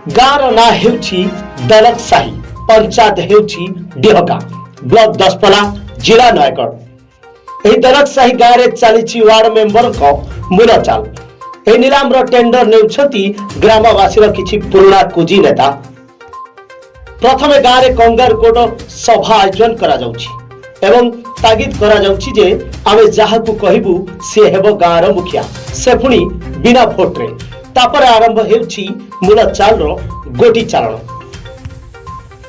गाँव ना हेउछि दलकसाही पंचायत हेउछि डिहगा ब्लॉक दसपला जिला नयगढ़। एही दलकसाही गाँव रे चली वार्ड मेंबर को मूल चाल ए निलाम टेंडर नेउछती ग्रामवासी किछि पुराना कुजी नेता। प्रथमे गाँव रे कंगार कोट सभा आयोजन करा जाउछि एवं तागिद करा जाउछि जे आमे जाहाकू कहिबू से हेबो गाँव रो मुखिया से पुनी बिना भोट रे। तापर आरंभ हेउछि मूल चाल रो गोटी चालन।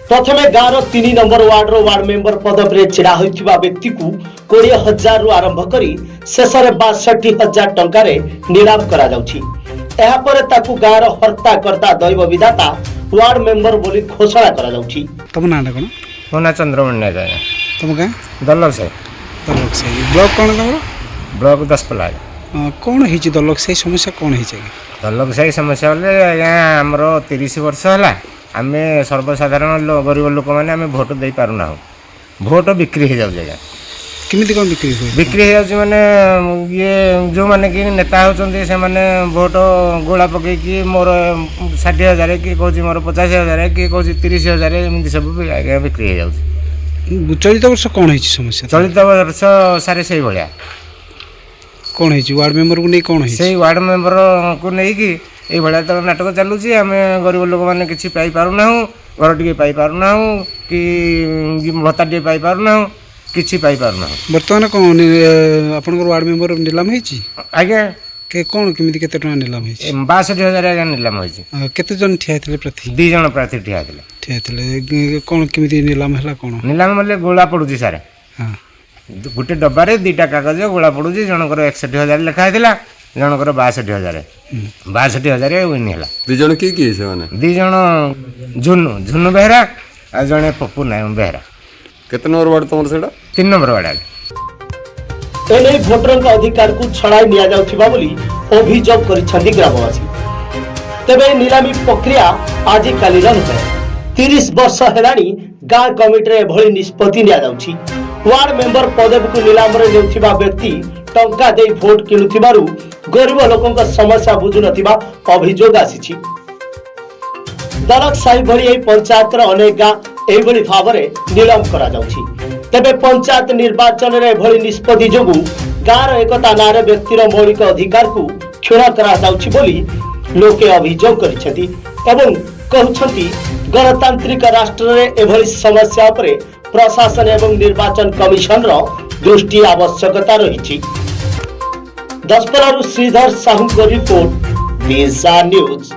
प्रथमे गाँव रो 3 नंबर वार्ड रो वार्ड मेंबर पदव रे छिड़ा होइथिबा व्यक्ति को 20,000 रु आरंभ करी शेष रे 62,000 टंका रे निलाम करा जाउछि। एहा परे ताकू गाँव रो हर्ता करता दैव विधाता वार्ड मेंबर बोली घोषणा करा जाउछि। तम नाटा कोन मोना चंद्रमण्य जाय तम का दलक से ब्लॉक कोन तमरो ब्लॉक 10 पला कोन हिची दलक से समस्या कोन हिची दलक से समस्या बोले आज्ञा हमरो 30 वर्ष हला आमे सर्वसाधारण गरीब लोक माने आमे भोट दे पारुना भोट बिक्री हो जाउ जगह किमिति कोन बिक्री हो जाउ माने ये जो माने कि नेता होचंदी से माने भोट गोला पके कि मोर 60,000 कि कहूँ मोर 50,000 कि कहूँ 30,000 एमती सब आज्ञा बिक्री हो जाउ। चलित वर्ष कौन है समस्या चलित वर्ष सारे से भाया कौन है वार्ड मेंबर को नहीं कौन है से वार्ड मेंबर को नहीं कि ये भाया तो नाटक चलू आम गरीब लोक मैंने किसी पाई पारुना घर टे पाई पारुना कि भत्ता टे पाई पारुना किसी पाई पारुना। बर्तमान कौन आपन वार्ड मेंबर नीलाम है आज्ञा के कौन केमिति केते टका नीलाम है 62,000 आज्ञा नीलाम होइछि। केते जन ठिया थिले प्रति 2 जन प्रार्थी ठिया थिले कौन केमिति नीलाम हला कौन नीलाम बोले गोला पड़ुछि सारे हां गोटे डब्बारे 2टा कागज गोला पड़ुछि जनकर 61,000 लिखा हैतिला जनकर 62,000 62,000 विन हैला। 2 जन की से माने 2 जन झुन्नू बेहरा आ जने पप्पू नायम बेहरा। केते नंबर वार्ड तमर सेडा 3 नंबर वार्ड एने भोटर अधिकार को छड़ाई निया जाउथिबा बोली अभियोग करिसथि ग्रामवासी। तबे नीलामी प्रक्रिया आज काली नुहे 30 वर्ष हेलानी गाँ कमिटी रे भली निष्पत्ति निया जाउछि। वार्ड मेंबर पदवी को नीलाम रे नेउथिबा व्यक्ति टंका दे भोट किनुथिबारु गरीब लोकंक समस्या बुझु नथिबा अभियोग आसीछि। दलक साही भली एही पंचायत रो अनेक गाँ एही भली भाबरे नीलाम करा जाउछि। तेबे पंचायत निर्वाचन रे भली निष्पत्ति जोगु गाँव एकता नारे व्यक्तिर मौलिक अधिकार को क्षुण करा जाउछि बोली लोके अभियोग करिसेंति एवं कहउछंती गणतांत्रिक राष्ट्र रे एभली समस्या उपरे प्रशासन एवं निर्वाचन कमिशन रो दृष्टि आवश्यकता रहिछि। दसपलारु श्रीधर साहू को रिपोर्ट दिशा न्यूज।